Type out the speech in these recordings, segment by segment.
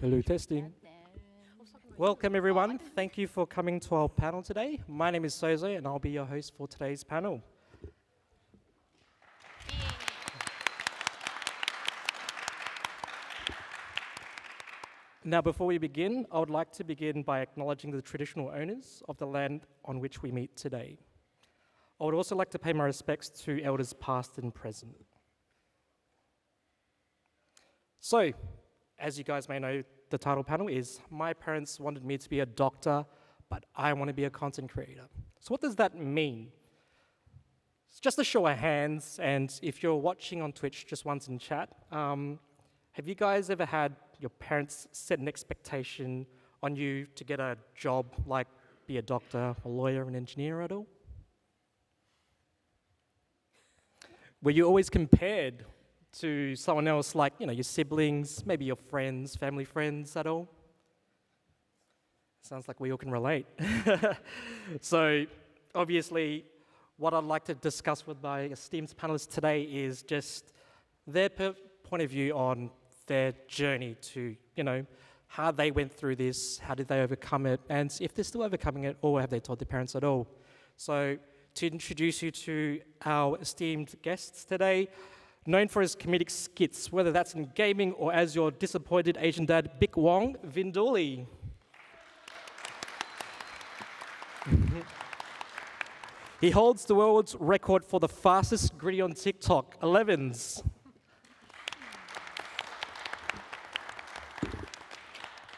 Hello, testing. Welcome, everyone. Thank you for coming to our panel today. My name is Sozo, and I'll be your host for today's panel. Now, before we begin, I would like to begin by acknowledging the traditional owners of the land on which we meet today. I would also like to pay my respects to elders past and present. So, as you guys may know, the title panel is My Parents Wanted Me to be a Doctor, but I Want to be a Content Creator. So what does that mean? It's just a show of hands, and if you're watching on Twitch, just once in chat, have you guys ever had your parents set an expectation on you to get a job like be a doctor, a lawyer, an engineer at all? Were you always compared to someone else like, your siblings, maybe your friends, family friends at all? Sounds like we all can relate. So, obviously, what I'd like to discuss with my esteemed panelists today is just their point of view on their journey to, how they went through this, how did they overcome it, and if they're still overcoming it, or have they told their parents at all? So, to introduce you to our esteemed guests today, known for his comedic skits, whether that's in gaming or as your disappointed Asian dad, Big Wong, Vindooly. He holds the world's record for the fastest gritty on TikTok, Elevenz.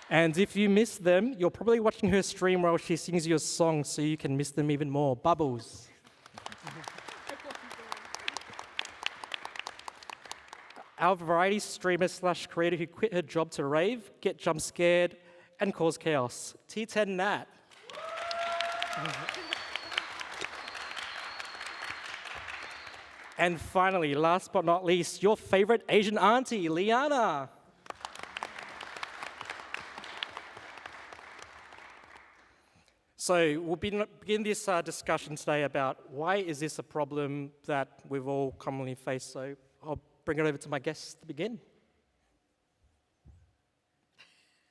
And if you miss them, you're probably watching her stream while she sings you a song so you can miss them even more, Bubbles. Our variety streamer / creator who quit her job to rave, get jump scared, and cause chaos, T10 Nat. And finally, last but not least, your favorite Asian auntie, Lyanna. So we'll begin this discussion today about why is this a problem that we've all commonly faced. So I'll bring it over to my guests to begin.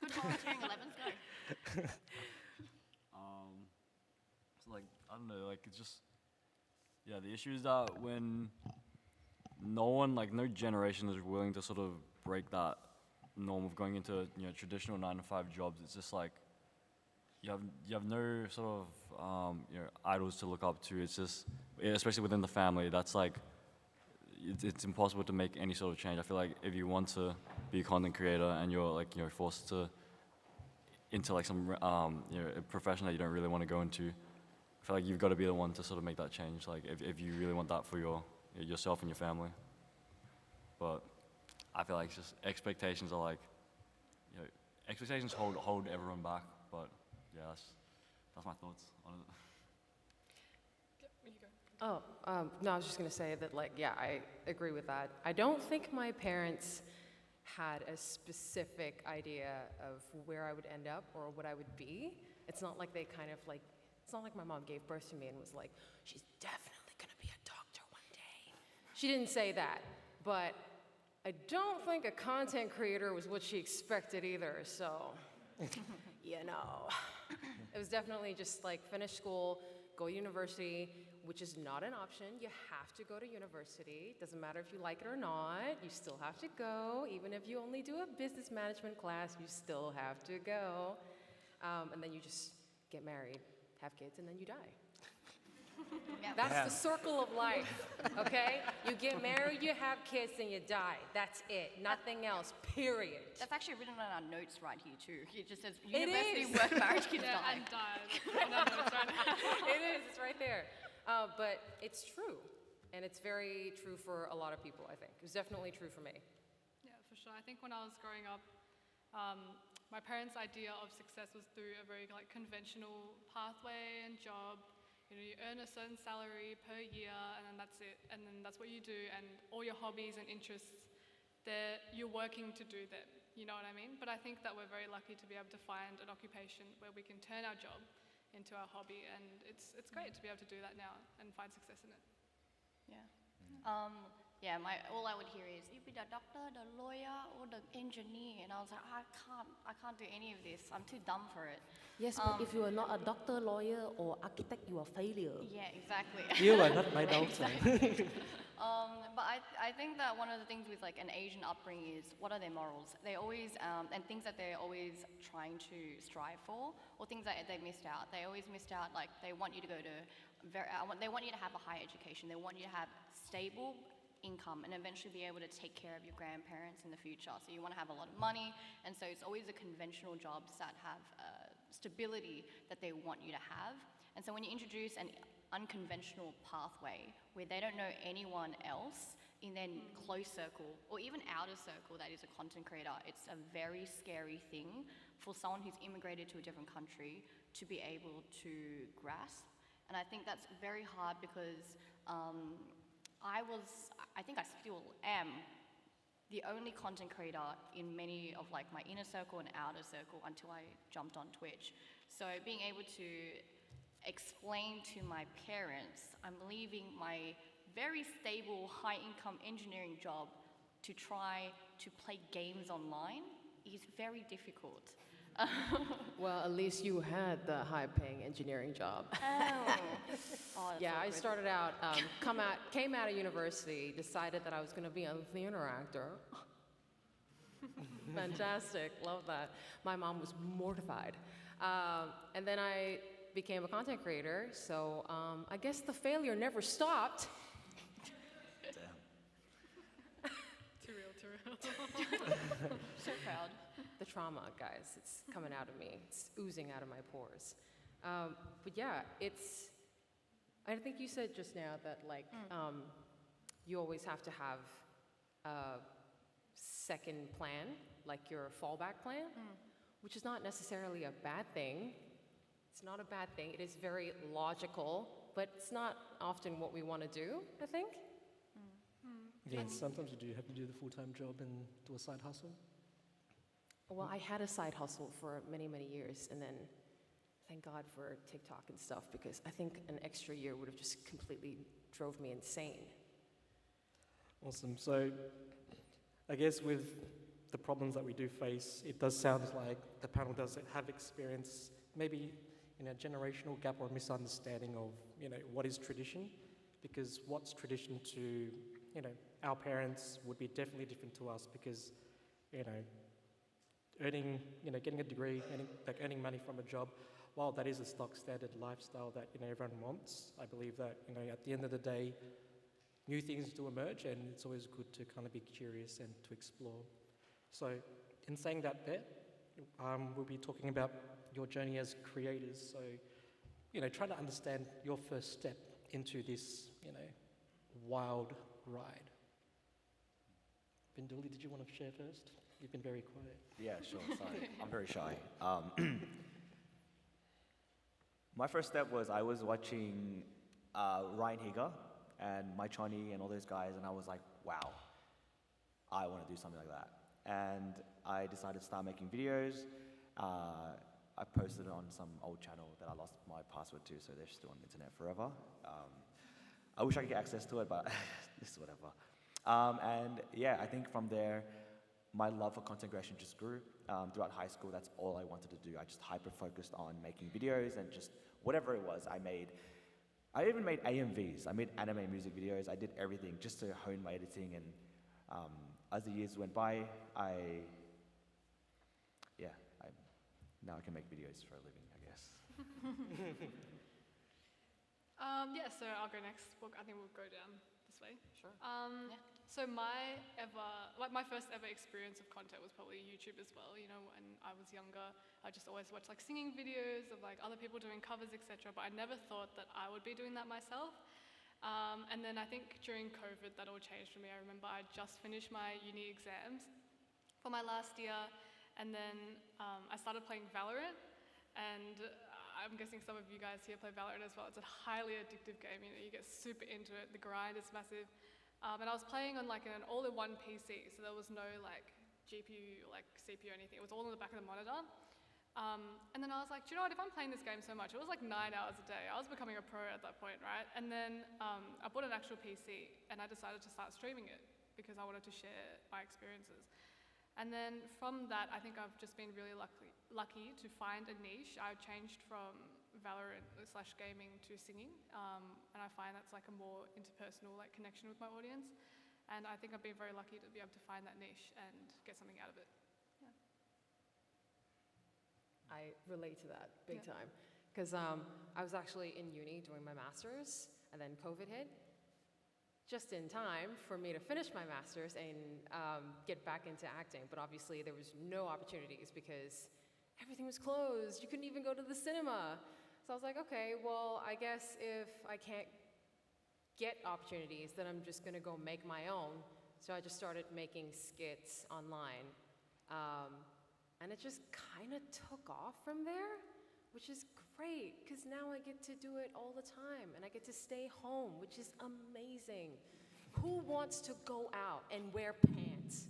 Good volunteering, Elevenz, go. I don't know, it's just, the issue is that when no generation is willing to sort of break that norm of going into, traditional 9-to-5 jobs, it's just you have no sort of, idols to look up to. It's just, especially within the family, that's it's impossible to make any sort of change. I feel like if you want to be a content creator and you're forced to into some a profession that you don't really want to go into, I feel like you've got to be the one to sort of make that change. If you really want that for yourself and your family. But I feel like it's just expectations are expectations hold everyone back. But yeah, that's my thoughts on it. No, I was just going to say that, I agree with that. I don't think my parents had a specific idea of where I would end up or what I would be. It's not like they it's not like my mom gave birth to me and was like, she's definitely going to be a doctor one day. She didn't say that, but I don't think a content creator was what she expected either, so, It was definitely just finish school, go to university, which is not an option. You have to go to university. Doesn't matter if you like it or not. You still have to go. Even if you only do a business management class, you still have to go. And then you just get married, have kids, and then you die. That's the circle of life, okay? You get married, you have kids, and you die. That's it. Nothing else, period. That's actually written on our notes right here too. It just says university, work, marriage, kids, die. And died. It is, it's right there. But it's true, and it's very true for a lot of people, I think. It was definitely true for me. Yeah, for sure. I think when I was growing up, my parents' idea of success was through a very conventional pathway and job. You earn a certain salary per year, and then that's it. And then that's what you do, and all your hobbies and interests, you're working to do them. You know what I mean? But I think that we're very lucky to be able to find an occupation where we can turn our job into our hobby, and it's great to be able to do that now and find success in it. Yeah. All I would hear is, you be the doctor, the lawyer, or the engineer. And I was like, I can't do any of this. I'm too dumb for it. Yes, but if you are not a doctor, lawyer, or architect, you are failure. Yeah, exactly. You are not my doctor. But I think that one of the things with like an Asian upbringing is what are their morals? They always, and things that they're always trying to strive for, or things that they missed out. They always missed out, like they want you to go to, they want you to have a high education. They want you to have stable income and eventually be able to take care of your grandparents in the future. So you want to have a lot of money, and so it's always the conventional jobs that have stability that they want you to have. And so when you introduce an unconventional pathway where they don't know anyone else in their close circle or even outer circle that is a content creator, it's a very scary thing for someone who's immigrated to a different country to be able to grasp. And I think that's very hard because I think I still am the only content creator in many of like my inner circle and outer circle until I jumped on Twitch. So being able to explain to my parents I'm leaving my very stable, high-income engineering job to try to play games online is very difficult. Well, at least you had the high-paying engineering job. Oh, Yeah, I awkward. started out, came out of university, decided that I was going to be a theater actor. Fantastic, love that. My mom was mortified. And then I became a content creator, so I guess the failure never stopped. Too real. So proud. The trauma, guys, it's coming out of me. It's oozing out of my pores. But yeah, I think you said just now that like you always have to have a second plan, like your fallback plan, which is not necessarily a bad thing. It's not a bad thing. It is very logical, but it's not often what we want to do, I think. Yeah, sometimes you do have to do the full-time job and do a side hustle. Well, I had a side hustle for many, many years, and then thank God for TikTok and stuff, because I think an extra year would have just completely drove me insane. Awesome. So I guess with the problems that we do face, it does sound like the panel does have experience, maybe a generational gap or misunderstanding of what is tradition, because what's tradition to our parents would be definitely different to us, because earning getting a degree, earning money from a job, while that is a stock standard lifestyle that everyone wants, I believe that at the end of the day, new things do emerge, and it's always good to kind of be curious and to explore. So in saying that we'll be talking about your journey as creators. So, try to understand your first step into this, wild ride. Vindooly, did you want to share first? You've been very quiet. Yeah, sure. Sorry, I'm very shy. My first step was I was watching Ryan Higa and My Chani and all those guys, and I was like, wow, I want to do something like that. And I decided to start making videos. I posted it on some old channel that I lost my password to, so they're still on the internet forever. I wish I could get access to it, but it's whatever. And yeah, I think from there, my love for content creation just grew. Throughout high school, that's all I wanted to do. I just hyper-focused on making videos and just whatever it was I made. I even made AMVs. I made anime music videos. I did everything just to hone my editing. And as the years went by, now I can make videos for a living, I guess. Yeah, so I'll go next. I think we'll go down this way. Sure. So my first ever experience of content was probably YouTube as well. When I was younger, I just always watched like singing videos of like other people doing covers, etc. But I never thought that I would be doing that myself. And then I think during COVID, that all changed for me. I remember I just finished my uni exams for my last year, and then I started playing Valorant, and I'm guessing some of you guys here play Valorant as well. It's a highly addictive game. You get super into it. The grind is massive. And I was playing on like an all-in-one PC, so there was no like GPU, like CPU or anything. It was all in the back of the monitor. And then I was like, do you know what, if I'm playing this game so much, it was like 9 hours a day. I was becoming a pro at that point, right? And then I bought an actual PC, and I decided to start streaming it because I wanted to share my experiences. And then from that, I think I've just been really lucky to find a niche. I changed from Valorant/gaming to singing, and I find that's like a more interpersonal like connection with my audience. And I think I've been very lucky to be able to find that niche and get something out of it. Yeah. I relate to that big Yeah. time. Because I was actually in uni doing my master's, and then COVID hit. Just in time for me to finish my master's and get back into acting. But obviously there was no opportunities because everything was closed. You couldn't even go to the cinema. So I was like, okay, well, I guess if I can't get opportunities, then I'm just gonna go make my own. So I just started making skits online. And it just kind of took off from there, which is great, because now I get to do it all the time, and I get to stay home, which is amazing. Who wants to go out and wear pants?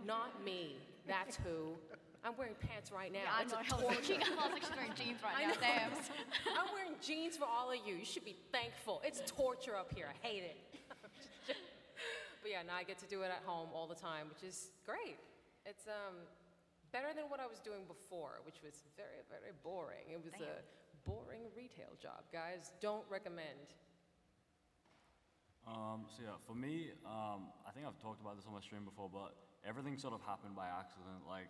Not me, that's who. I'm wearing pants right now. Yeah, I It's know. a I was torture. thinking, I was like, she's wearing jeans right I now. know. Damn. I'm wearing jeans for all of you. You should be thankful. It's torture up here. I hate it. But yeah, now I get to do it at home all the time, which is great. It's better than what I was doing before, which was very, very boring. It was a boring retail job, guys. Don't recommend. So yeah, for me, I think I've talked about this on my stream before, but everything sort of happened by accident. Like,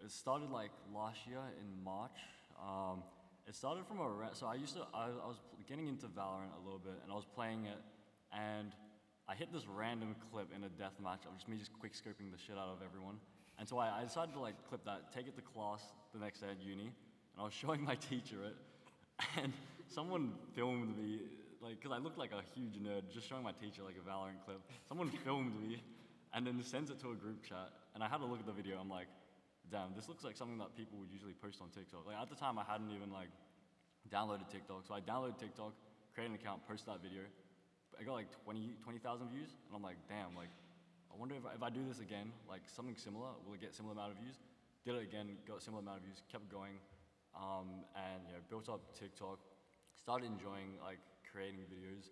it started like last year in March. It started from so I was getting into Valorant a little bit, and I was playing it, and I hit this random clip in a death match of just me quick scoping the shit out of everyone. And so I decided to like clip that, take it to class the next day at uni, and I was showing my teacher it, and someone filmed me, like, cause I looked like a huge nerd, just showing my teacher like a Valorant clip. Someone filmed me, and then sends it to a group chat, and I had a look at the video, I'm like, damn, this looks like something that people would usually post on TikTok. Like, at the time, I hadn't even like downloaded TikTok, so I downloaded TikTok, created an account, posted that video. I got like 20,000 views, and I'm like, damn, like, I wonder if I do this again, like something similar, will it get similar amount of views? Did it again, got similar amount of views, kept going, and you know, built up TikTok, started enjoying like creating videos.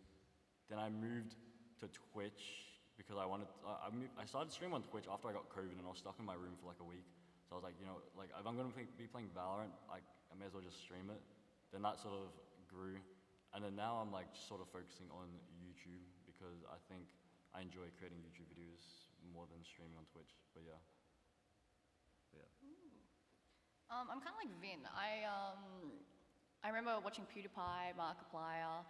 Then I moved to Twitch because I wanted, I started streaming on Twitch after I got COVID, and I was stuck in my room for like a week. So I was like, you know, like if I'm gonna be playing Valorant, like I may as well just stream it. Then that sort of grew, and then now I'm like just sort of focusing on YouTube because I think I enjoy creating YouTube videos more than streaming on Twitch, but yeah. I'm kind of like Vin. I remember watching PewDiePie, Markiplier,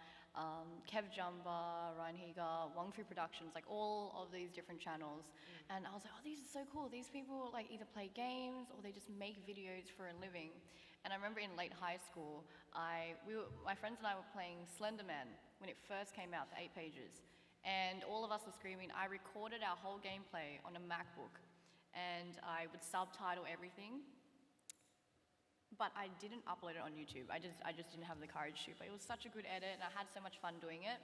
Kev Jumba, Ryan Higa, Wong Fu Productions, like all of these different channels. And I was like, oh, these are so cool. These people like either play games or they just make videos for a living. And I remember in late high school, my friends and I were playing Slender Man when it first came out, the 8 pages. And all of us were screaming. I recorded our whole gameplay on a MacBook, and I would subtitle everything. But I didn't upload it on YouTube. I just didn't have the courage to. But it was such a good edit, and I had so much fun doing it.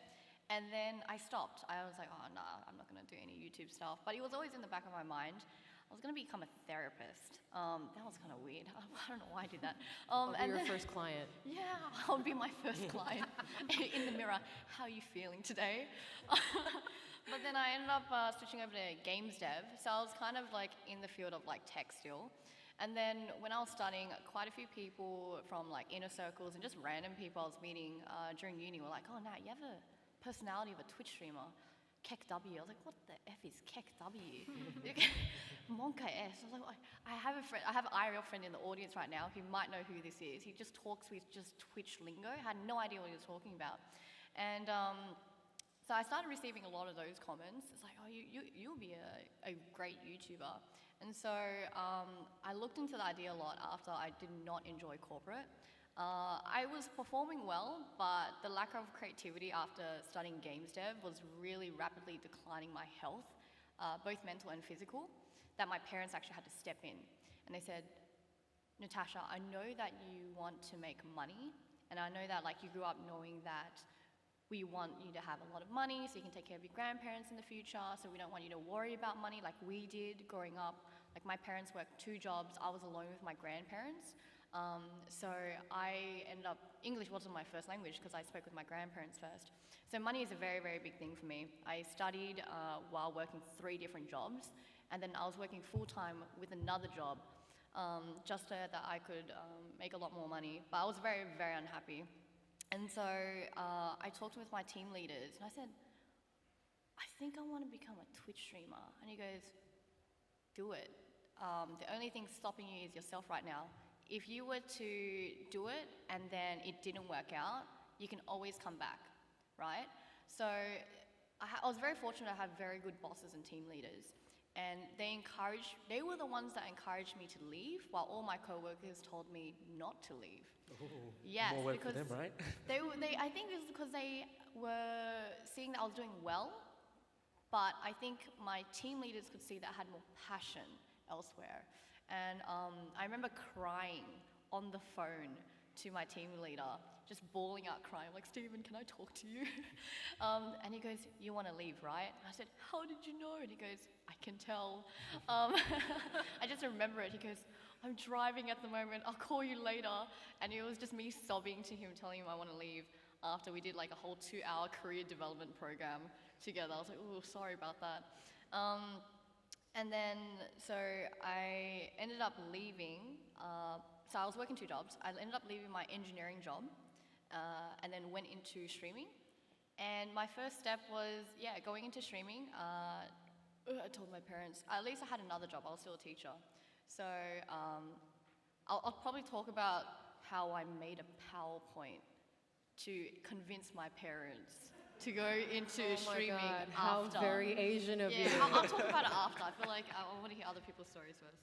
And then I stopped. I was like, oh, nah, I'm not gonna do any YouTube stuff. But it was always in the back of my mind. I was gonna become a therapist. That was kind of weird. I don't know why I did that. I'll be your first client. Yeah, I'll be my first client in the mirror. How are you feeling today? But then I ended up switching over to games dev. So I was kind of like in the field of like tech still. And then when I was studying, quite a few people from like inner circles and just random people I was meeting during uni were like, oh, Nat, you have a personality of a Twitch streamer. Kek W. I was like, what the F is Kek W? Monka S. I was like, I have a friend, I have an IRL friend in the audience right now who might know who this is. He just talks with just Twitch lingo. I had no idea what he was talking about. And so I started receiving a lot of those comments. It's like, oh, you'll be a great YouTuber. And so I looked into the idea a lot after I did not enjoy corporate. I was performing well, but the lack of creativity after studying games dev was really rapidly declining my health, both mental and physical, that my parents actually had to step in. And they said, Natasha, I know that you want to make money, and I know that like you grew up knowing that we want you to have a lot of money so you can take care of your grandparents in the future, so we don't want you to worry about money like we did growing up. Like my parents worked 2 jobs, I was alone with my grandparents. So I ended up, English wasn't my first language because I spoke with my grandparents first. So money is a very, very big thing for me. I studied while working 3 different jobs, and then I was working full-time with another job, just so that I could make a lot more money. But I was very, very unhappy. And so I talked with my team leaders, and I said, I think I want to become a Twitch streamer. And he goes, do it. The only thing stopping you is yourself right now. If you were to do it and then it didn't work out, you can always come back, right? So I was very fortunate to have very good bosses and team leaders. And they were the ones that encouraged me to leave, while all my coworkers told me not to leave. Ooh, Yes, more work because for them, right? I think it was because they were seeing that I was doing well, but I think my team leaders could see that I had more passion elsewhere. And I remember crying on the phone to my team leader, just bawling out crying, like, Stephen, can I talk to you? And he goes, you want to leave, right? And I said, how did you know? And he goes, I can tell. I just remember it. He goes, I'm driving at the moment, I'll call you later. And it was just me sobbing to him, telling him I want to leave after we did like a whole 2-hour career development program together. I was like, oh, sorry about that. And then, so I ended up leaving. So I was working 2 jobs. I ended up leaving my engineering job and then went into streaming. And my first step was, going into streaming. I told my parents, at least I had another job. I was still a teacher. So I'll probably talk about how I made a PowerPoint to convince my parents to go into streaming God, after. how very Asian of you. I'll talk about it after. I feel like I want to hear other people's stories first.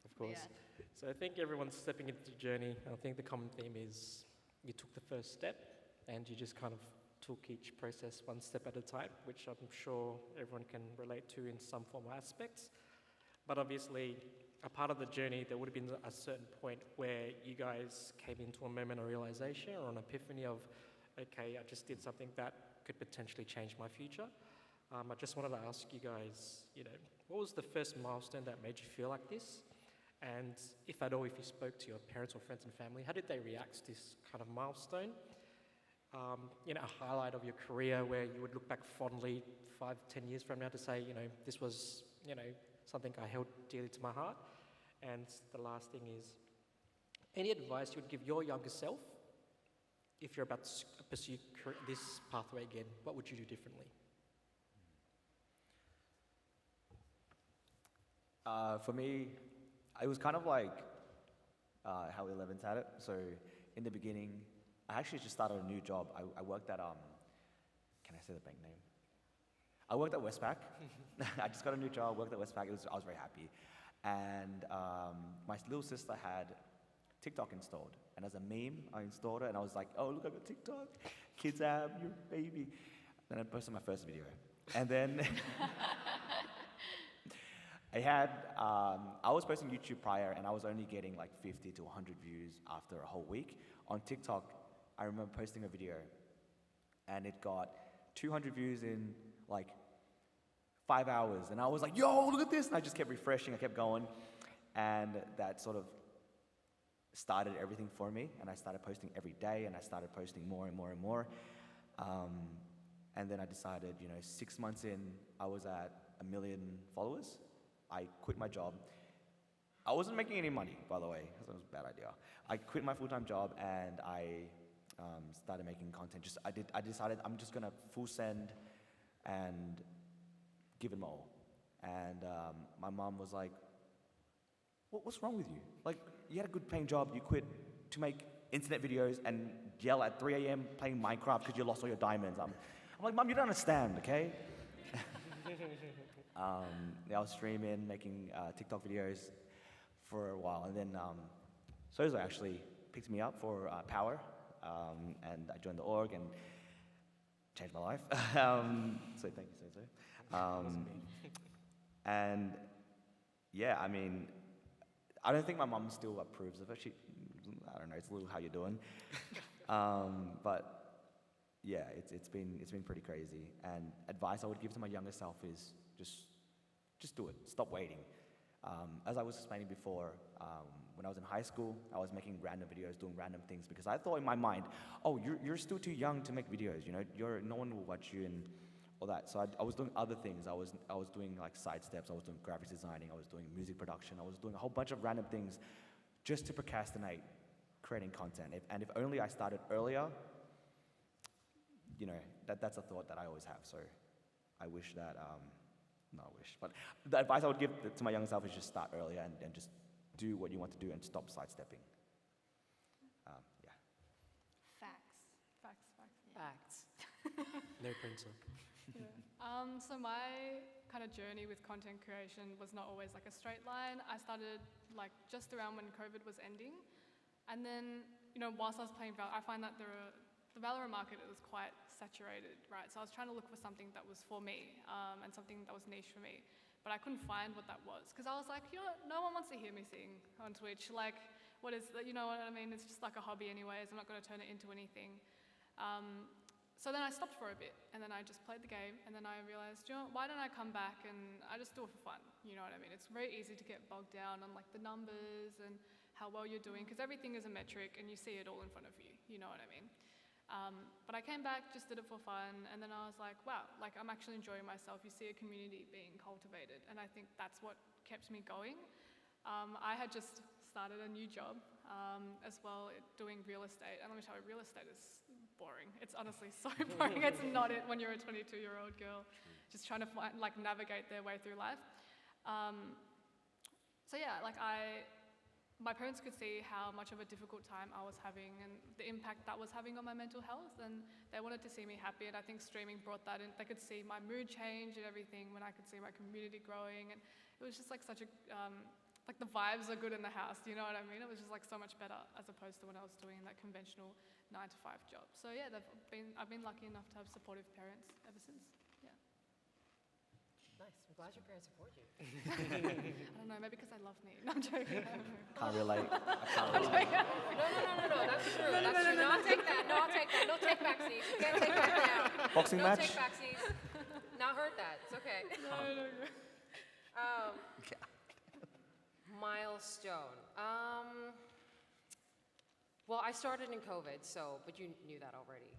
Of course. Yeah. So I think everyone's stepping into the journey. I think the common theme is you took the first step and you just kind of took each process one step at a time, which I'm sure everyone can relate to in some form or aspects. But obviously, a part of the journey, there would have been a certain point where you guys came into a moment of realization or an epiphany of, okay, I just did something that could potentially change my future. I just wanted to ask you guys, what was the first milestone that made you feel like this? And if at all, if you spoke to your parents or friends and family, how did they react to this kind of milestone? A highlight of your career where you would look back fondly 5-10 years from now to say, this was, something I held dearly to my heart. And the last thing is, any advice you would give your younger self if you're about to pursue this pathway again? What would you do differently? For me, it was kind of like how Elevenz had it. So in the beginning, I actually just started a new job. I worked at, can I say the bank name? I worked at Westpac. I just got a new job, worked at Westpac. I was very happy. And my little sister had TikTok installed. And as a meme, I installed it and I was like, oh, look, I got TikTok. Kids app, you're a baby. Then I posted my first video. And then I was posting YouTube prior and I was only getting like 50 to 100 views after a whole week. On TikTok, I remember posting a video and it got 200 views in like 5 hours. And I was like, yo, look at this. And I just kept refreshing, I kept going. And that sort of started everything for me. And I started posting every day and I started posting more and more and more. And then I decided, 6 months in, I was at 1 million followers. I quit my job. I wasn't making any money, by the way, because that was a bad idea. I quit my full-time job and I started making content. I decided I'm just gonna full send and give it my all. And my mom was like, what's wrong with you? Like, you had a good paying job, you quit to make internet videos and yell at 3 a.m. playing Minecraft because you lost all your diamonds. I'm like, Mom, you don't understand, okay? I was streaming, making TikTok videos for a while, and then Sozo actually picked me up for Power, and I joined the org and changed my life. So thank you, Sozo. And yeah, I mean, I don't think my mom still approves of it. I don't know, it's a little how you're doing. But yeah, it's been pretty crazy. And advice I would give to my younger self is just do it. Stop waiting. As I was explaining before, when I was in high school, I was making random videos, doing random things because I thought in my mind, oh, you're still too young to make videos. No one will watch you, and all that. So I was doing other things. I was doing like side steps. I was doing graphics designing. I was doing music production. I was doing a whole bunch of random things just to procrastinate creating content. And if only I started earlier, you know, that's a thought that I always have. So I wish that, not wish, but the advice I would give to my young self is just start earlier and just do what you want to do and stop sidestepping. Yeah. Facts. Facts. No printer. So my kind of journey with content creation was not always like a straight line. I started like just around when COVID was ending. And then, you know, whilst I was playing Valorant, I find that the Valorant market was quite saturated, right? So I was trying to look for something that was for me and something that was niche for me. But I couldn't find what that was. Because I was like, you know what? No one wants to hear me sing on Twitch. Like, what is that? You know what I mean? It's just like a hobby anyways. I'm not going to turn it into anything. So then I stopped for a bit, and then I just played the game, and then I realized, you know, why don't I come back and I just do it for fun, you know what I mean? It's very easy to get bogged down on like the numbers and how well you're doing, because everything is a metric and you see it all in front of you, you know what I mean? But I came back, just did it for fun, and then I was like, wow, like I'm actually enjoying myself. You see a community being cultivated, and I think that's what kept me going. I had just started a new job as well, doing real estate, and let me tell you, real estate is boring. It's honestly so boring. It's not it when you're a 22-year-old girl just trying to navigate their way through life. So yeah, my parents could see how much of a difficult time I was having and the impact that was having on my mental health, and they wanted to see me happy, and I think streaming brought that in. They could see my mood change and everything when I could see my community growing, and it was just like such a, like the vibes are good in the house, you know what I mean? It was just like so much better as opposed to when I was doing that conventional 9-to-5 job. So yeah, I've been lucky enough to have supportive parents ever since. Yeah. Nice. I'm glad your parents support you. I don't know, maybe because they love me. No, I'm joking. Can't relate. I can't relate. No. That's true. That's true. No, I'll take that. No take backsies. You can't take that now. Boxing no match? take backsies. Not heard that. It's okay. No. Milestone. Well, I started in COVID, but you knew that already.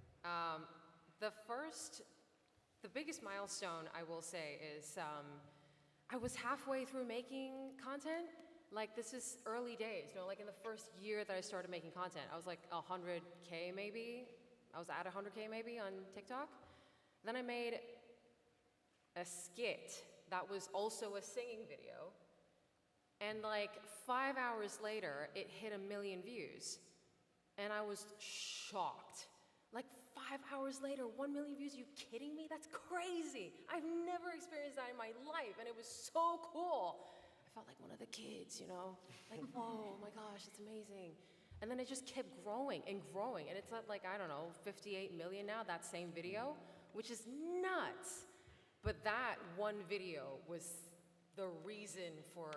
The biggest milestone I will say is I was halfway through making content. Like this is early days, you know, like in the first year that I started making content, I was like 100K maybe. I was at 100K maybe on TikTok. Then I made a skit that was also a singing video. And like 5 hours later, it hit 1 million views. And I was shocked. Like 5 hours later, 1 million views, are you kidding me? That's crazy. I've never experienced that in my life, and it was so cool. I felt like one of the kids, you know? Like, whoa, my gosh, it's amazing. And then it just kept growing, and it's at like, I don't know, 58 million now, that same video, which is nuts. But that one video was the reason for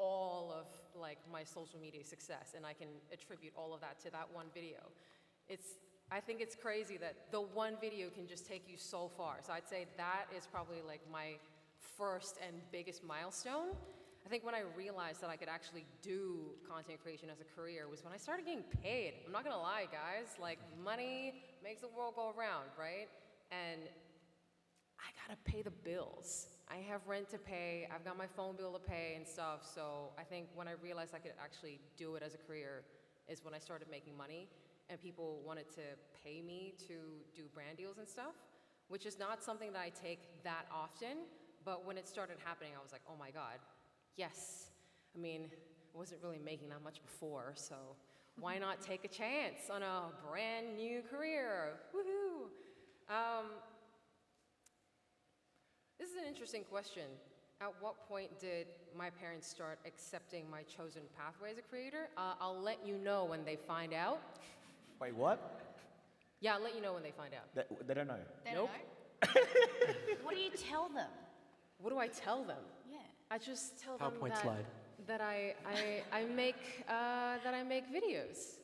all of like my social media success, and I can attribute all of that to that one video. I think it's crazy that the one video can just take you so far. So I'd say that is probably like my first and biggest milestone. I think when I realized that I could actually do content creation as a career was when I started getting paid. I'm not gonna lie, guys, like money makes the world go around, right? And I gotta pay the bills. I have rent to pay, I've got my phone bill to pay and stuff, so I think when I realized I could actually do it as a career is when I started making money, and people wanted to pay me to do brand deals and stuff, which is not something that I take that often, but when it started happening, I was like, oh my God, yes. I mean, I wasn't really making that much before, so why not take a chance on a brand new career? Woohoo! This is an interesting question. At what point did my parents start accepting my chosen pathway as a creator? I'll let you know when they find out. Wait, what? Yeah, I'll let you know when they find out. They don't know. They Nope. don't know? What do you tell them? What do I tell them? Yeah. I just tell them PowerPoint slide. that I make videos.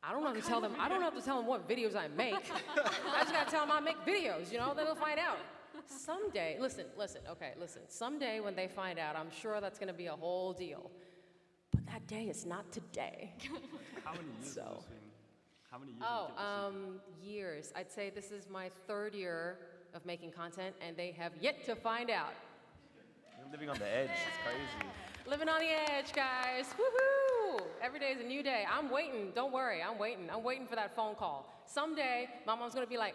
I don't have to tell them. I don't have to tell them what videos I make. I just gotta tell them I make videos. You know, then they'll find out. Someday, listen. Someday when they find out, I'm sure that's gonna be a whole deal. But that day is not today. How many years So- How many years have you kept this secret? Years. I'd say this is my third year of making content, and they have yet to find out. You're living on the edge. It's crazy. Living on the edge, guys. Woohoo! Every day is a new day. I'm waiting. Don't worry. I'm waiting. I'm waiting for that phone call. Someday, my mom's gonna be like,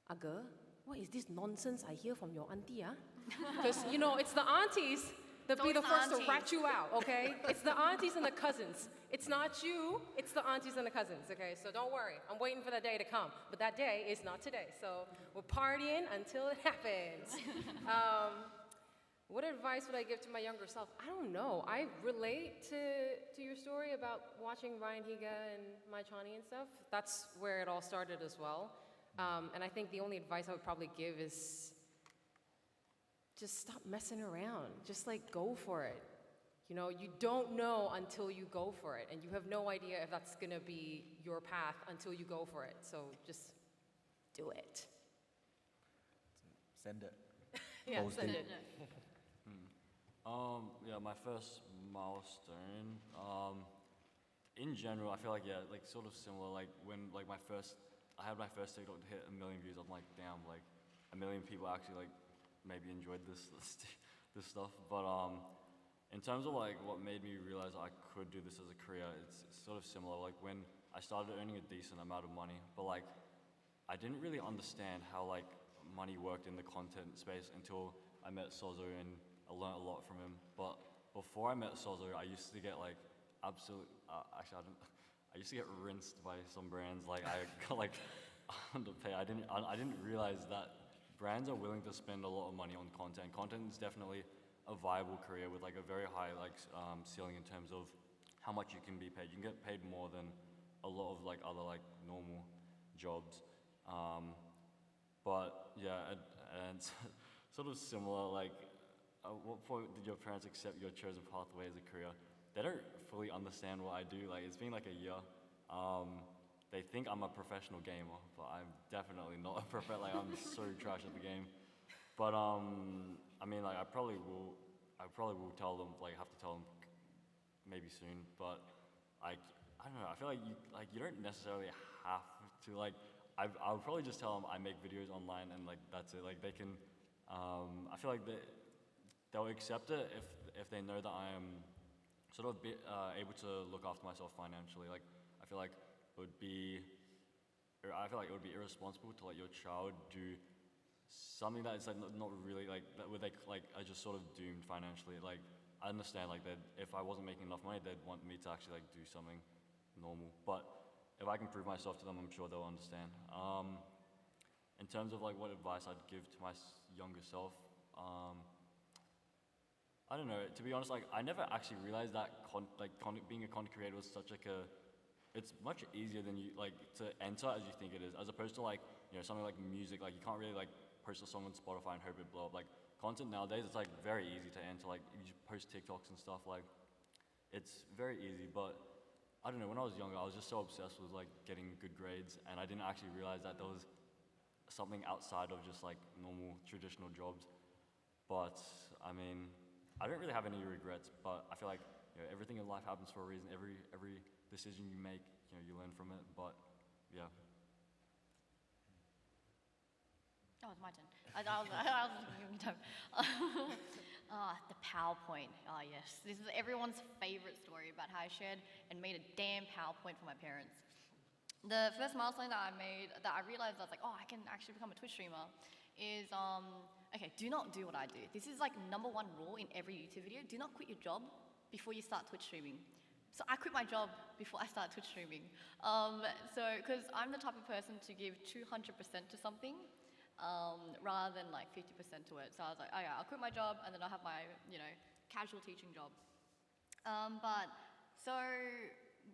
Aga, what is this nonsense I hear from your auntie, huh? Because, you know, it's the aunties that be the first to rat you out, okay? It's the aunties and the cousins. It's not you, it's the aunties and the cousins, okay? So don't worry. I'm waiting for that day to come. But that day is not today. So we're partying until it happens. What advice would I give to my younger self? I don't know. I relate to your story about watching Ryan Higa and Mai Chani and stuff. That's where it all started as well. And I think the only advice I would probably give is just stop messing around. Just like go for it. You know, you don't know until you go for it. And you have no idea if that's gonna be your path until you go for it. So just do it. Send it. Yeah, Post send it. it. Yeah, my first milestone. In general, I feel like like sort of similar. Like when I had my first TikTok to hit 1 million views. I'm like, damn, like 1 million people actually like maybe enjoyed this stuff. But in terms of like what made me realize I could do this as a career, it's sort of similar. Like when I started earning a decent amount of money, but like I didn't really understand how like money worked in the content space until I met Sozo and I learned a lot from him. But before I met Sozo, I used to get like I used to get rinsed by some brands. Like I got like underpaid. I didn't realize that brands are willing to spend a lot of money on content. Content is definitely a viable career with like a very high like ceiling in terms of how much you can be paid. You can get paid more than a lot of like other like normal jobs. But yeah, and sort of similar. Like, at what point did your parents accept your chosen pathway as a career? They don't fully understand what I do. Like, it's been like a year. They think I'm a professional gamer, but I'm definitely not a like I'm so trash at the game. But I mean, like I probably will tell them, like have to tell them maybe soon. But like I don't know. I feel like you don't necessarily have to like. I'll probably just tell them I make videos online and like that's it. Like they can. I feel like they'll accept it if they know that I am sort of able to look after myself financially. Like I feel like it would be irresponsible to let your child do something that is like not really like that where they like are just sort of doomed financially. Like I understand like that if I wasn't making enough money, they'd want me to actually like do something normal. But if I can prove myself to them, I'm sure they'll understand. In terms of like what advice I'd give to my younger self, I don't know. To be honest, like I never actually realized that being a content creator was such like a. It's much easier than you like to enter as you think it is, as opposed to like something like music. Like you can't really like post a song on Spotify and hope it blow up. Like content nowadays, it's like very easy to enter. Like if you post TikToks and stuff, like it's very easy. But I don't know. When I was younger, I was just so obsessed with like getting good grades, and I didn't actually realize that there was something outside of just like normal traditional jobs. But I mean, I don't really have any regrets. But I feel like everything in life happens for a reason. Every decision you make, you learn from it. But yeah. Oh, it's my turn. I was giving you time. The PowerPoint. Oh, yes. This is everyone's favorite story about how I shared and made a damn PowerPoint for my parents. The first milestone that I made, that I realized I was like, oh, I can actually become a Twitch streamer, is, okay, do not do what I do. This is like #1 rule in every YouTube video. Do not quit your job before you start Twitch streaming. So I quit my job before I started Twitch streaming. Because I'm the type of person to give 200% to something, rather than like 50% to it. So I was like, oh yeah, I'll quit my job and then I'll have my, casual teaching job. So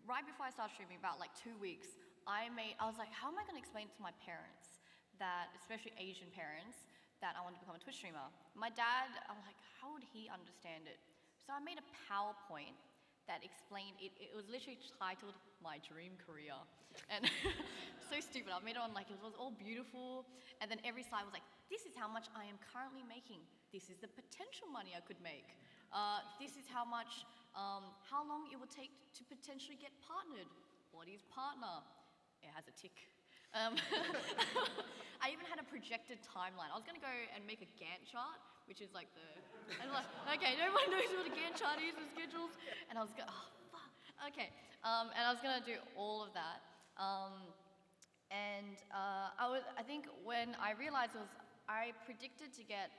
right before I started streaming, about like 2 weeks, I was like, how am I gonna explain to my parents that, especially Asian parents, that I want to become a Twitch streamer? My dad, I'm like, how would he understand it? So I made a PowerPoint that explained it. It was literally titled "My Dream Career," and so stupid. I made it on like it was all beautiful, and then every slide was like, "This is how much I am currently making. This is the potential money I could make. This is how much, how long it would take to potentially get partnered. What is partner?" It has a tick. Um, I even had a projected timeline. I was going to go and make a Gantt chart, which is like and like, okay, nobody knows what a Gantt chart is with schedules. And I was going, oh, fuck. Okay. And I was going to do all of that. I think when I realized I predicted to get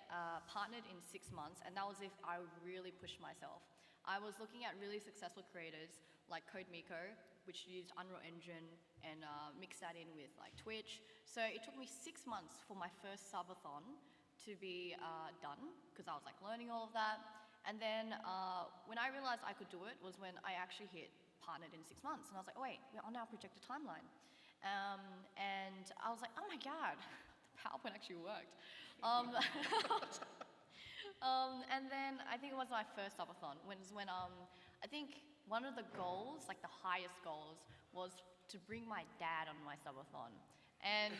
partnered in 6 months, and that was if I really pushed myself. I was looking at really successful creators like CodeMiko, which used Unreal Engine and mixed that in with like Twitch. So it took me 6 months for my first subathon to be done, because I was like learning all of that. And then when I realized I could do it was when I actually hit partnered in 6 months. And I was like, oh wait, we're on our projected timeline. And I was like, oh my God, the PowerPoint actually worked. And then I think it was my first subathon, when I think one of the goals, like the highest goals, was to bring my dad on my subathon. And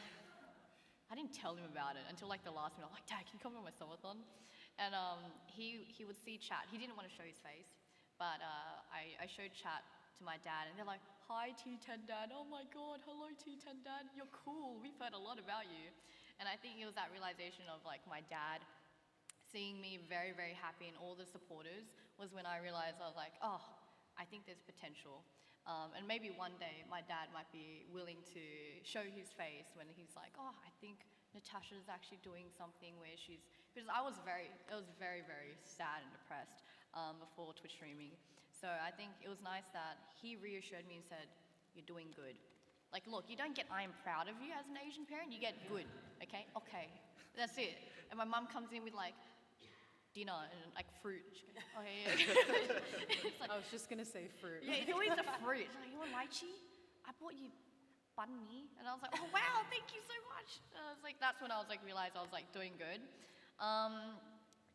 I didn't tell him about it until like the last minute. I was like, Dad, can you come on my subathon? And he would see chat. He didn't want to show his face, but I showed chat to my dad, and they're like, hi T10 Dad, oh my God, hello T10 Dad, you're cool, we've heard a lot about you. And I think it was that realization of like my dad seeing me very, very happy and all the supporters was when I realized I was like, oh, I think there's potential. And maybe one day my dad might be willing to show his face when he's like, oh, I think Natasha's actually doing something where because it was very, very sad and depressed before Twitch streaming. So I think it was nice that he reassured me and said, you're doing good. Like, look, you don't get I am proud of you as an Asian parent, you get good, okay? Okay, that's it. And my mum comes in with like, dinner and like fruit. She goes, oh yeah. It's like, I was just gonna say fruit. yeah, it's always the fruit. She's like, you want lychee? I bought you banh mi. And I was like, oh wow, thank you so much. And I was like, that's when I was like realized I was like doing good.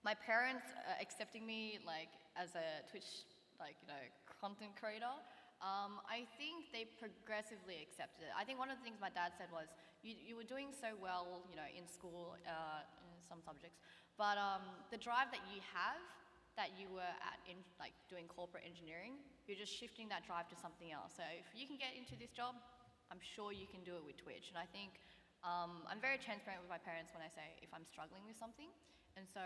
My parents accepting me like as a Twitch content creator. I think they progressively accepted it. I think one of the things my dad said was, you were doing so well, in school, in some subjects, but the drive that you have, that you were doing corporate engineering, you're just shifting that drive to something else. So if you can get into this job, I'm sure you can do it with Twitch. And I think I'm very transparent with my parents when I say if I'm struggling with something. And so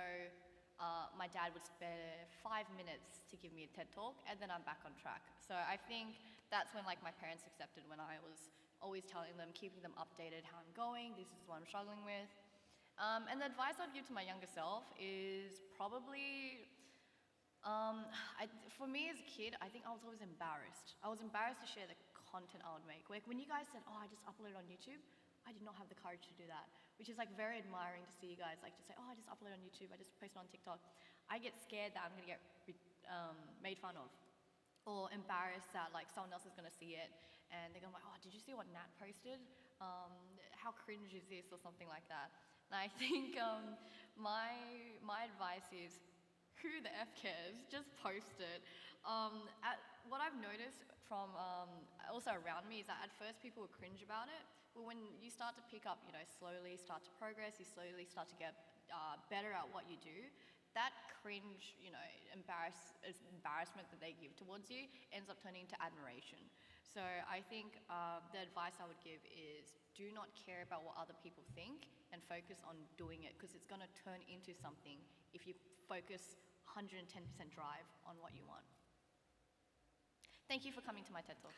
my dad would spare 5 minutes to give me a TED Talk, and then I'm back on track. So I think that's when my parents accepted, when I was always telling them, keeping them updated how I'm going, this is what I'm struggling with. And the advice I'd give to my younger self is probably, for me as a kid, I think I was always embarrassed. I was embarrassed to share the content I would make. When you guys said, oh, I just uploaded on YouTube, I did not have the courage to do that, which is very admiring to see you guys just say, oh, I just uploaded on YouTube, I just posted on TikTok. I get scared that I'm gonna get made fun of, or embarrassed that someone else is gonna see it, and they're gonna be like, oh, did you see what Nat posted? How cringe is this, or something like that. And I think my advice is, who the F cares? Just post it. What I've noticed from also around me is that at first people will cringe about it, but when you start to pick up, slowly start to progress, you slowly start to get better at what you do, that cringe, embarrassment that they give towards you ends up turning into admiration. So I think the advice I would give is, do not care about what other people think and focus on doing it, because it's going to turn into something if you focus 110% drive on what you want. Thank you for coming to my TED Talk.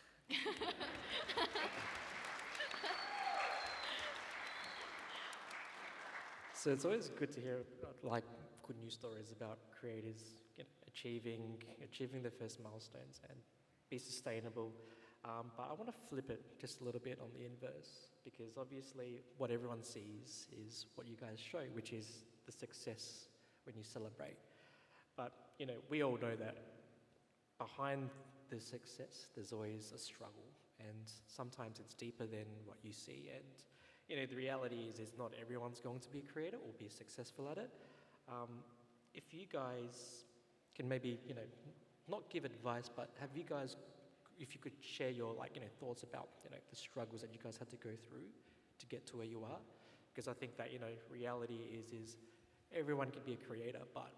So it's always good to hear good news stories about creators achieving their first milestones and be sustainable. But I want to flip it just a little bit on the inverse, because obviously what everyone sees is what you guys show, which is the success when you celebrate. But we all know that behind the success there's always a struggle, and sometimes it's deeper than what you see. And the reality is not everyone's going to be a creator or be successful at it. If you guys can maybe not give advice, but if you could share your thoughts about the struggles that you guys had to go through to get to where you are, because I think that reality is everyone can be a creator, but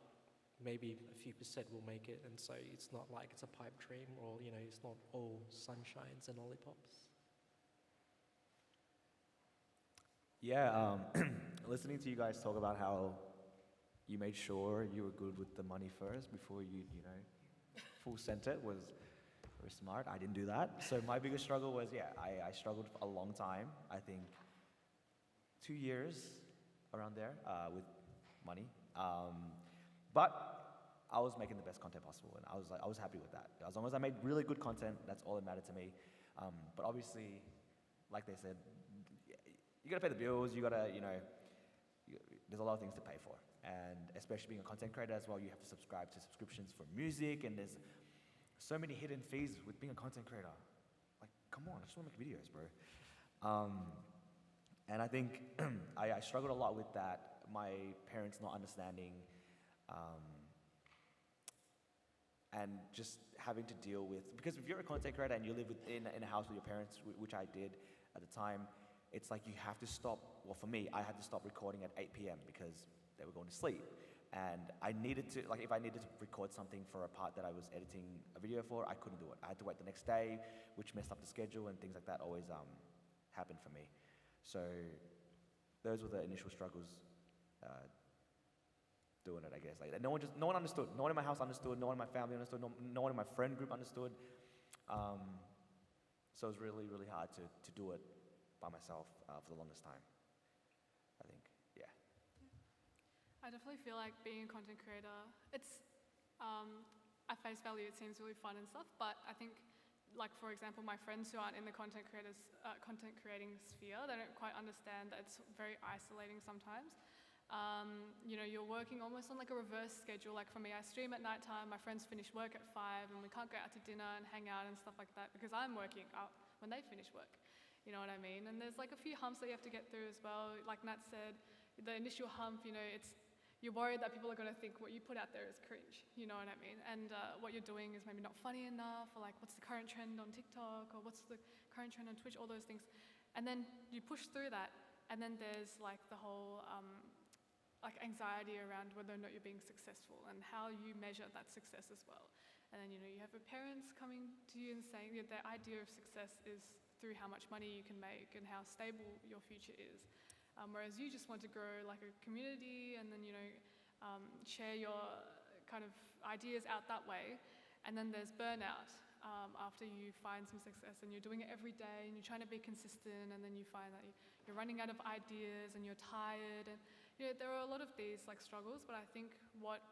maybe a few % will make it, and so it's not like it's a pipe dream, or it's not all sunshines and lollipops. Yeah, listening to you guys talk about how you made sure you were good with the money first before you know, full sent it was very smart. I didn't do that. So my biggest struggle was, yeah, I struggled for a long time. I think 2 years around there with money. But I was making the best content possible, and I was happy with that. As long as I made really good content, that's all that mattered to me. But obviously, like they said, you gotta pay the bills. You gotta, you know, there's a lot of things to pay for, and especially being a content creator as well, you have to subscribe to subscriptions for music, and there's so many hidden fees with being a content creator. Like, come on, I just want to make videos, bro. And I think I struggled a lot with that. My parents not understanding, and just having to deal with, because if you're a content creator and you live in a house with your parents, which I did at the time, it's like you have to stop. Well, for me, I had to stop recording at 8 p.m. because they were going to sleep. And I needed to, like, if I needed to record something for a part that I was editing a video for, I couldn't do it. I had to wait the next day, which messed up the schedule, and things like that always happened for me. So those were the initial struggles doing it, I guess. Like, no one understood. No one in my house understood. No one in my family understood. No one in my friend group understood. So it was really, really hard to do it by myself for the longest time, I think. Yeah. I definitely feel like being a content creator, it's, at face value, it seems really fun and stuff, but I think, like, for example, my friends who aren't in the content creating sphere, they don't quite understand that it's very isolating sometimes. You know, you're working almost on like a reverse schedule. Like for me, I stream at nighttime, my friends finish work at 5, and we can't go out to dinner and hang out and stuff like that because I'm working out when they finish work. You know what I mean? And there's like a few humps that you have to get through as well. Like Nat said, the initial hump, you know, you're worried that people are going to think what you put out there is cringe, you know what I mean? And what you're doing is maybe not funny enough, or like what's the current trend on TikTok, or what's the current trend on Twitch, all those things. And then you push through that, and then there's like the whole like anxiety around whether or not you're being successful and how you measure that success as well. And then, you know, you have your parents coming to you and saying that their idea of success is through how much money you can make and how stable your future is. Whereas you just want to grow like a community and then, you know, share your kind of ideas out that way. And then there's burnout after you find some success and you're doing it every day and you're trying to be consistent, and then you find that you're running out of ideas and you're tired. And, you know, there are a lot of these like struggles, but I think what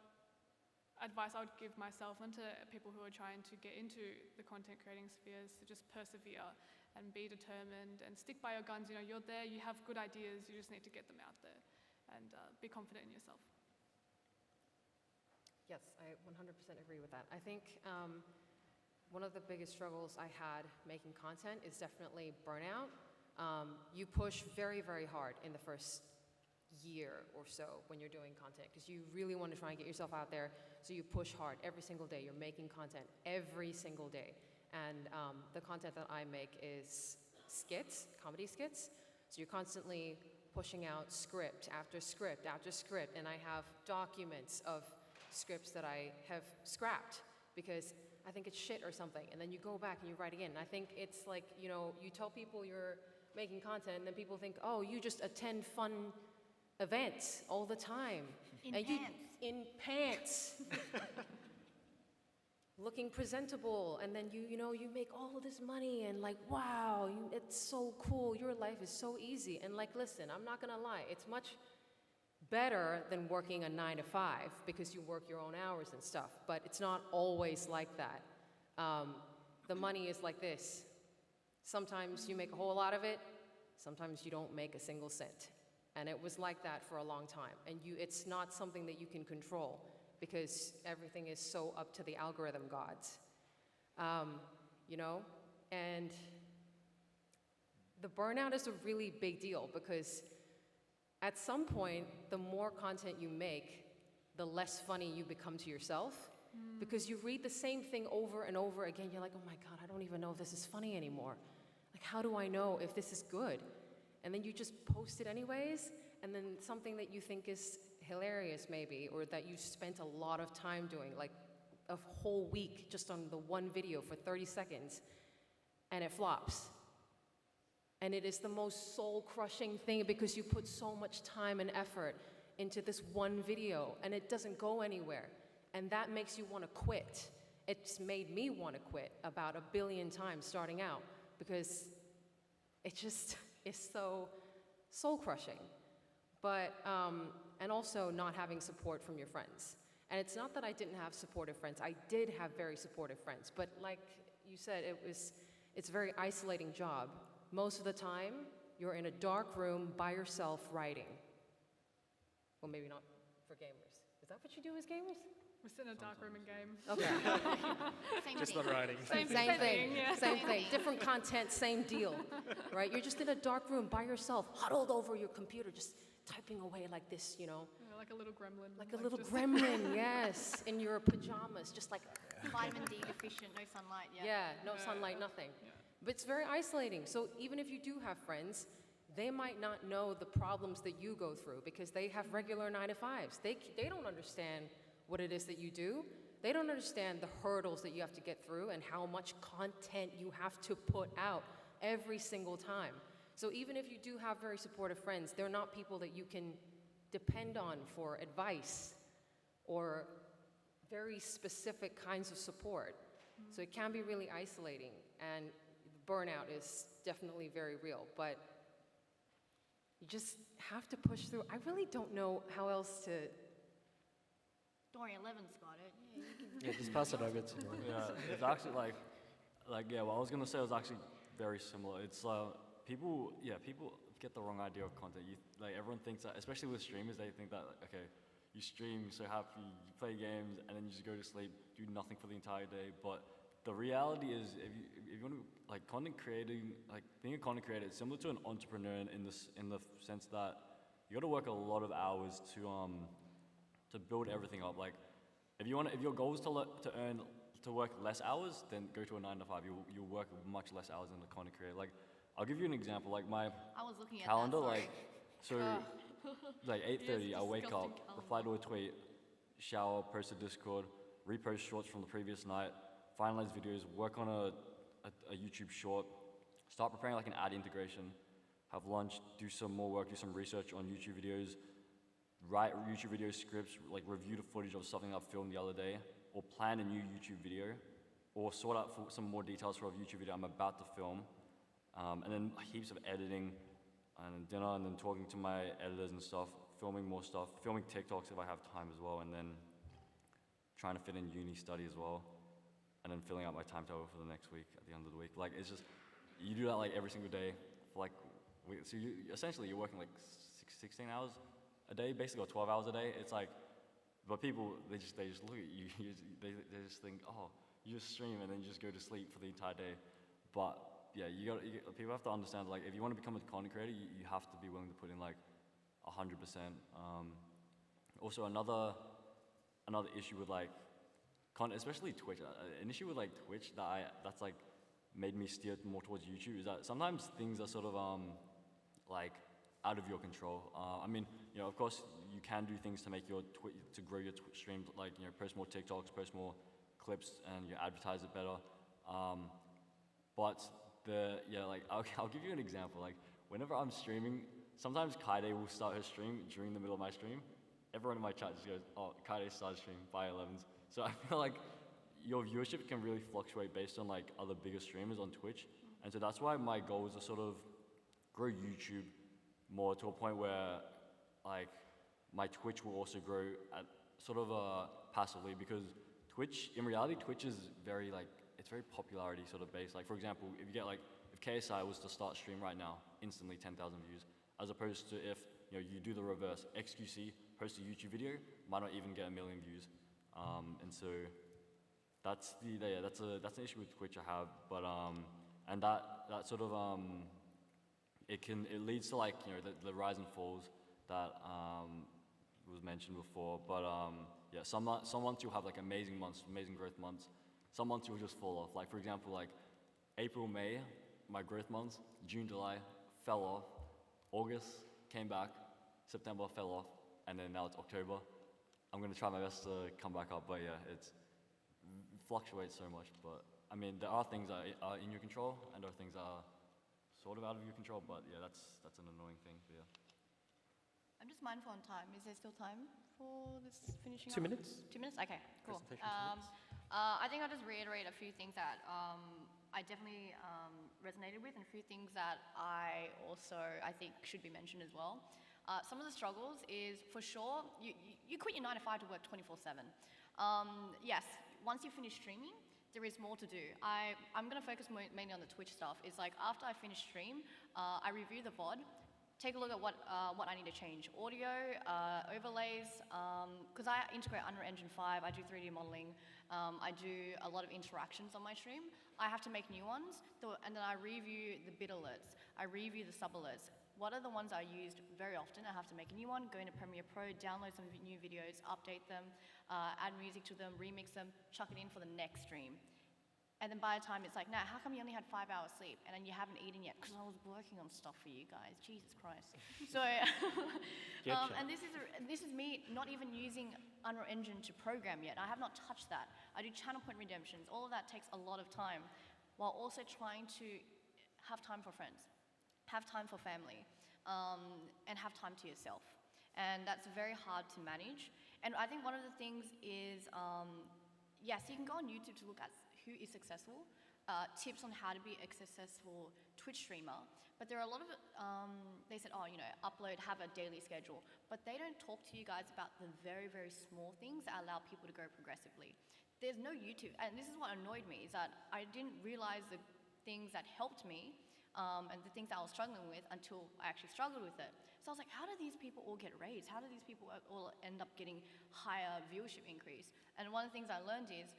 advice I would give myself and to people who are trying to get into the content creating spheres to just persevere and be determined and stick by your guns. You know, you're there, you have good ideas, you just need to get them out there and be confident in yourself. Yes, I 100% agree with that. I think one of the biggest struggles I had making content is definitely burnout. You push very, very hard in the first year or so when you're doing content because you really want to try and get yourself out there. So you push hard every single day. You're making content every single day. And the content that I make is skits, comedy skits. So you're constantly pushing out script after script after script. And I have documents of scripts that I have scrapped because I think it's shit or something. And then you go back and you write again. And I think it's like, you know, you tell people you're making content and then people think, oh, you just attend fun events all the time. In pants. Looking presentable, and then you make all this money and like, wow, it's so cool, your life is so easy. And like, listen, I'm not gonna lie, it's much better than working a 9 to 5 because you work your own hours and stuff, but it's not always like that. The money is like this. Sometimes you make a whole lot of it, sometimes you don't make a single cent. And it was like that for a long time. And it's not something that you can control because everything is so up to the algorithm gods, you know? And the burnout is a really big deal because at some point, the more content you make, the less funny you become to yourself because you read the same thing over and over again. You're like, oh my God, I don't even know if this is funny anymore. Like, how do I know if this is good? And then you just post it anyways, and then something that you think is hilarious maybe, or that you spent a lot of time doing, like a whole week just on the one video for 30 seconds, and it flops. And it is the most soul-crushing thing because you put so much time and effort into this one video and it doesn't go anywhere. And that makes you want to quit. It's made me want to quit about 1 billion times starting out because it just is so soul-crushing. But, and also not having support from your friends. And it's not that I didn't have supportive friends. I did have very supportive friends. But like you said, it's a very isolating job. Most of the time, you're in a dark room by yourself writing. Well, maybe not for gamers. Is that what you do as gamers? We sit in a dark room and game. Okay. Same Just thing. not writing. Same thing. Yeah. Same thing. Different content, same deal. Right? You're just in a dark room by yourself, huddled over your computer, just typing away like this, you know. Yeah, like a little gremlin. Like a little just- gremlin, yes, in your pajamas, just like, Vitamin D deficient, no sunlight. Yeah. yeah, no sunlight, nothing. But it's very isolating. So even if you do have friends, they might not know the problems that you go through because they have regular 9-to-5s. They don't understand what it is that you do. They don't understand the hurdles that you have to get through and how much content you have to put out every single time. So even if you do have very supportive friends, they're not people that you can depend on for advice or very specific kinds of support. So it can be really isolating, and burnout is definitely very real, but you just have to push through. I really don't know how else to. Don't worry, Eleven's got it. Yeah, you can. Yeah, just pass it over to me. Yeah, it's actually yeah, what I was gonna say was actually very similar. It's people get the wrong idea of content. Everyone thinks that, especially with streamers, they think that, okay, you stream, you're so happy, you play games, and then you just go to sleep, do nothing for the entire day. But the reality is, if you want to, content creating, being a content creator, it's similar to an entrepreneur in the sense that you got to work a lot of hours to build everything up. If your goal is to work less hours, then go to a 9-to-5. You'll work much less hours than a content creator. I'll give you an example. My I was looking at calendar, that, sorry. 8:30, Yes, I wake disgusting up, reply to a tweet, shower, post to Discord, repost shorts from the previous night, finalize videos, work on a YouTube short, start preparing an ad integration, have lunch, do some more work, do some research on YouTube videos, write YouTube video scripts, review the footage of something I filmed the other day, or plan a new YouTube video, or sort out for some more details for a YouTube video I'm about to film, and then heaps of editing, and dinner, and then talking to my editors and stuff, filming more stuff, filming TikToks if I have time as well, and then trying to fit in uni study as well, and then filling out my timetable for the next week at the end of the week. It's just, you do that every single day for so you're working 16 hours a day, basically, or 12 hours a day. It's but people, they just look at you, they just think, oh, you just stream and then you just go to sleep for the entire day. But yeah, people have to understand, if you want to become a content creator, you have to be willing to put in 100%. Also, another issue with content, especially Twitch, an issue with Twitch that's made me steer more towards YouTube is that sometimes things are sort of out of your control. Of course, you can do things to make to grow your stream, post more TikToks, post more clips, and advertise it better. But I'll give you an example. Whenever I'm streaming, sometimes Kaide will start her stream during the middle of my stream. Everyone in my chat just goes, oh, Kaide started stream, bye Elevenz. So I feel your viewership can really fluctuate based on other bigger streamers on Twitch. And so that's why my goal is to sort of grow YouTube more to a point where my Twitch will also grow at sort of passively, because in reality, Twitch is very it's very popularity sort of based. For example, if you get if KSI was to start stream right now, instantly 10,000 views, as opposed to if you do the reverse, XQC post a YouTube video, might not even get 1 million views, and so that's an issue with Twitch I have, but and that sort of it leads to the rise and falls that was mentioned before, but yeah, some months you'll have amazing months, amazing growth months. Some months you'll just fall off. For example, April, May, my growth months. June, July fell off. August came back. September fell off, and then now it's October. I'm gonna try my best to come back up, but yeah, it fluctuates so much. But there are things that are in your control, and there are things that are sort of out of your control, but yeah, that's an annoying thing. But yeah. I'm just mindful on time. Is there still time for this finishing 2 up? minutes. 2 minutes? Okay, cool. Presentation, 2 minutes. I think I'll just reiterate a few things that I definitely resonated with, and a few things that I think should be mentioned as well. Some of the struggles is, for sure, you quit your 9 to 5 to work 24/7. Yes, once you finish streaming, there is more to do. I'm going to focus mainly on the Twitch stuff. It's like after I finish stream, I review the VOD, take a look at what I need to change. Audio, overlays, because I integrate Unreal Engine 5, I do 3D modeling, I do a lot of interactions on my stream. I have to make new ones, and then I review the bit alerts, I review the sub alerts. What are the ones I used very often? I have to make a new one, go into Premiere Pro, download some new videos, update them, add music to them, remix them, chuck it in for the next stream. And then by the time it's like, nah, how come you only had 5 hours sleep and then you haven't eaten yet? Because I was working on stuff for you guys. Jesus Christ. So, and this is me not even using Unreal Engine to program yet. I have not touched that. I do channel point redemptions. All of that takes a lot of time, while also trying to have time for friends, have time for family, and have time to yourself. And that's very hard to manage. And I think one of the things is, yes, you can go on YouTube to look at who is successful, tips on how to be a successful Twitch streamer, but there are a lot of, they said, oh, upload, have a daily schedule, but they don't talk to you guys about the very, very small things that allow people to grow progressively. There's no YouTube, and this is what annoyed me, is that I didn't realize the things that helped me, and the things that I was struggling with until I actually struggled with it. So I was like, how do these people all get raised? How do these people all end up getting higher viewership increase? And one of the things I learned is,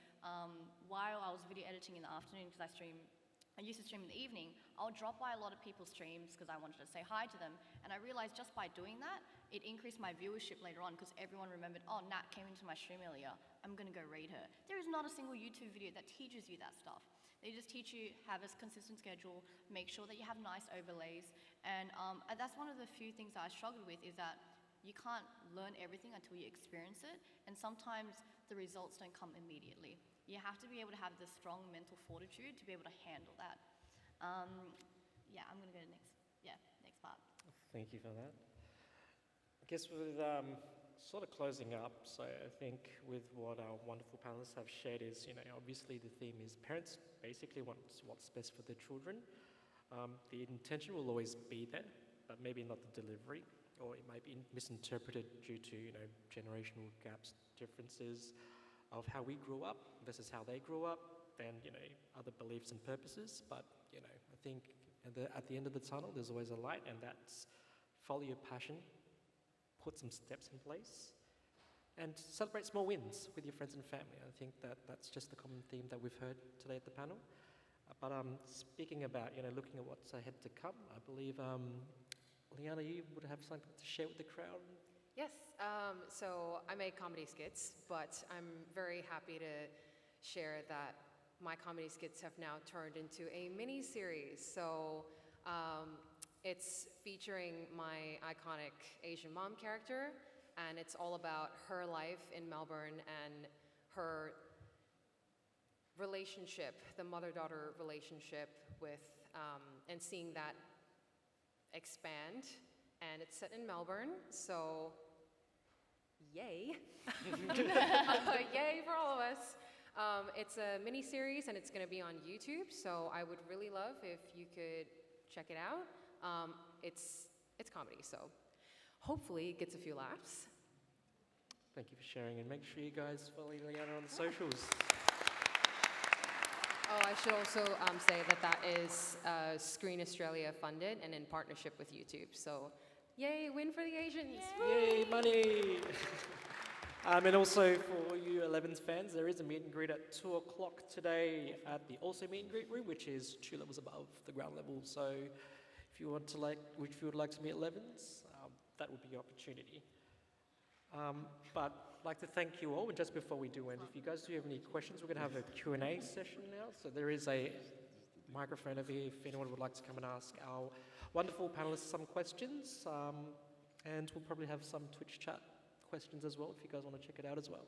while I was video editing in the afternoon, because I used to stream in the evening, I'll drop by a lot of people's streams because I wanted to say hi to them. And I realized just by doing that, it increased my viewership later on because everyone remembered, oh, Nat came into my stream earlier, I'm gonna go raid her. There is not a single YouTube video that teaches you that stuff. They just teach you have a consistent schedule, make sure that you have nice overlays. And that's one of the few things that I struggled with, is that you can't learn everything until you experience it. And sometimes the results don't come immediately. You have to be able to have the strong mental fortitude to be able to handle that. Yeah, I'm gonna go to next part. Thank you for that. I guess with sort of closing up, so I think with what our wonderful panelists have shared is, obviously the theme is parents basically want what's best for their children. The intention will always be there, but maybe not the delivery, or it might be misinterpreted due to, generational gaps, differences of how we grew up versus how they grew up, and, other beliefs and purposes. But, I think at the end of the tunnel, there's always a light, and that's follow your passion, put some steps in place, and celebrate small wins with your friends and family. I think that's just the common theme that we've heard today at the panel. But speaking about, looking at what's ahead to come, I believe, Lyanna, you would have something to share with the crowd. Yes, so I make comedy skits, but I'm very happy to share that my comedy skits have now turned into a mini-series. So it's featuring my iconic Asian mom character, and it's all about her life in Melbourne and her relationship, the mother-daughter relationship with, and seeing that expand. And it's set in Melbourne, so yay. Yay for all of us. It's a mini-series and it's gonna be on YouTube, so I would really love if you could check it out. It's comedy, so hopefully it gets a few laughs. Thank you for sharing, and make sure you guys follow Lyanna on the socials. Oh, I should also say that is Screen Australia funded and in partnership with YouTube. So, yay, win for the Asians! Yay, money! And also for you Elevenz fans, there is a meet and greet at 2 o'clock today at the also meet and greet room, which is 2 levels above the ground level. So, if you would like to meet Elevenz, that would be your opportunity. But I'd like to thank you all, and just before we do end, if you guys do have any questions, we're going to have a Q&A session now. So there is a microphone over here if anyone would like to come and ask our wonderful panelists some questions. And we'll probably have some Twitch chat questions as well, if you guys want to check it out as well.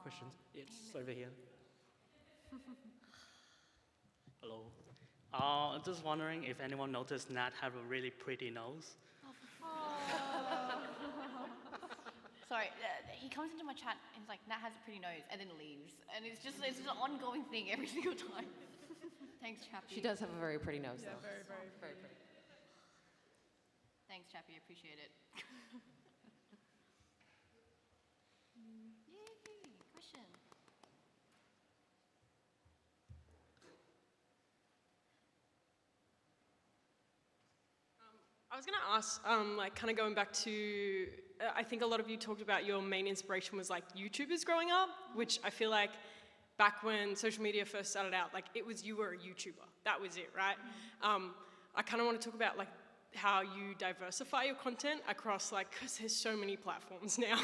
Questions? It's over here. Hello. Just wondering if anyone noticed Nat have a really pretty nose. Sorry, he comes into my chat and he's like, Nat has a pretty nose, and then leaves. And it's just an ongoing thing every single time. Thanks, Chappie. She does have a very pretty nose, Yeah, though. very, very, Very pretty. Thanks, Chappie. Appreciate it. Yay! Question. I was going to ask, like, kind of going back to, I think a lot of you talked about your main inspiration was like YouTubers growing up, which I feel like back when social media first started out, like you were a YouTuber. That was it, right? I kind of want to talk about like how you diversify your content across like, because there's so many platforms now,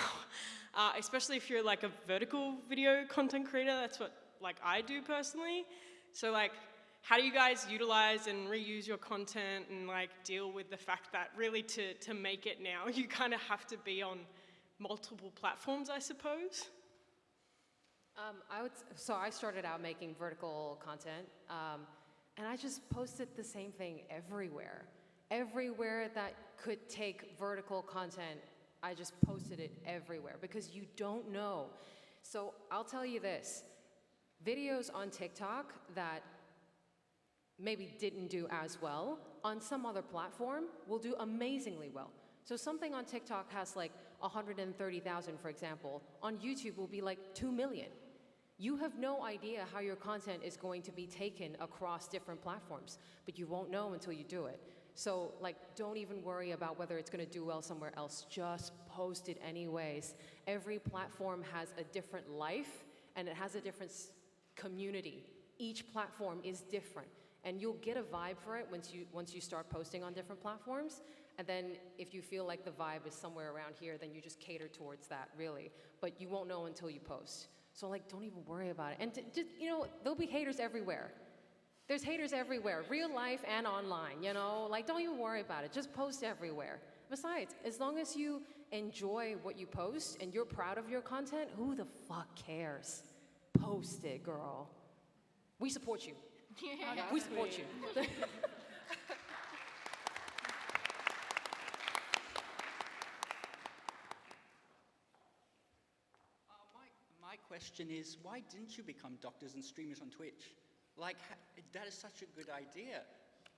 especially if you're like a vertical video content creator. That's what like I do personally. So like, how do you guys utilize and reuse your content and like deal with the fact that really to make it now, you kind of have to be on multiple platforms, I suppose? So I started out making vertical content, and I just posted the same thing everywhere. Everywhere that could take vertical content, I just posted it everywhere because you don't know. So I'll tell you this, videos on TikTok that maybe didn't do as well, on some other platform will do amazingly well. So something on TikTok has like 130,000, for example, on YouTube will be like 2 million. You have no idea how your content is going to be taken across different platforms, but you won't know until you do it. So like, don't even worry about whether it's gonna do well somewhere else, just post it anyways. Every platform has a different life and it has a different community. Each platform is different. And you'll get a vibe for it once you start posting on different platforms. And then if you feel like the vibe is somewhere around here, then you just cater towards that, really. But you won't know until you post. So like, don't even worry about it. And just, you know, there'll be haters everywhere. There's haters everywhere, real life and online, you know? Like, don't even worry about it. Just post everywhere. Besides, as long as you enjoy what you post and you're proud of your content, who the fuck cares? Post it, girl. We support you. Yeah, we support you. My question is, why didn't you become doctors and streamers on Twitch? Like, that is such a good idea.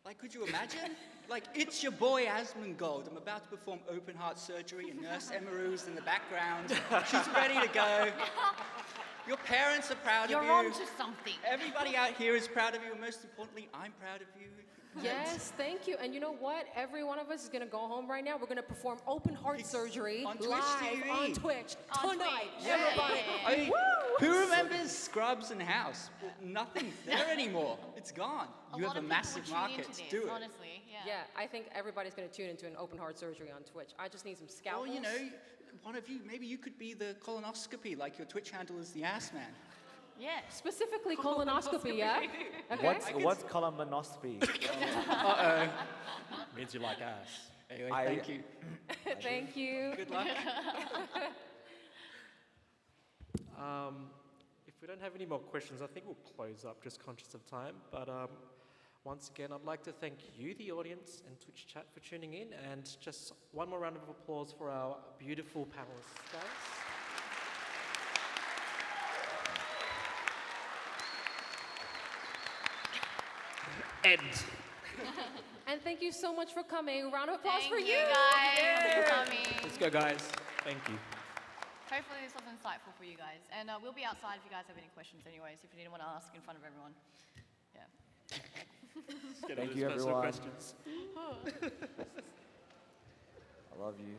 Like, could you imagine? Like, it's your boy Asmongold. I'm about to perform open heart surgery and Nurse Emaru's in the background. She's ready to go. Your parents are proud of you. You're on to something. Everybody out here is proud of you. And most importantly, I'm proud of you. Yes, thank you. And you know what? Every one of us is going to go home right now. We're going to perform open heart surgery on Twitch live TV. on Twitch On tonight. Twitch. Everybody. I mean, who remembers Scrubs and House? Nothing's there anymore. It's gone. You have a massive market. Do it. Honestly, yeah. Yeah, I think everybody's going to tune into an open heart surgery on Twitch. I just need some scalpels. Well, you know, one of you, maybe you could be the colonoscopy, like your Twitch handle is the ass man. Yeah. Specifically colonoscopy, yeah? Okay. What's colonoscopy? Means you like ass. Anyway, I- thank you. Thank you. Good luck. If we don't have any more questions, I think we'll close up, just conscious of time. But once again, I'd like to thank you, the audience, and Twitch chat for tuning in. And just one more round of applause for our beautiful panelists, guys. End. And thank you so much for coming. Round of applause Thank for you guys for coming. Let's go, guys. Thank you. Hopefully this was insightful for you guys. And we'll be outside if you guys have any questions anyways, if you didn't want to ask in front of everyone. Yeah. Thank you, everyone. Questions. I love you.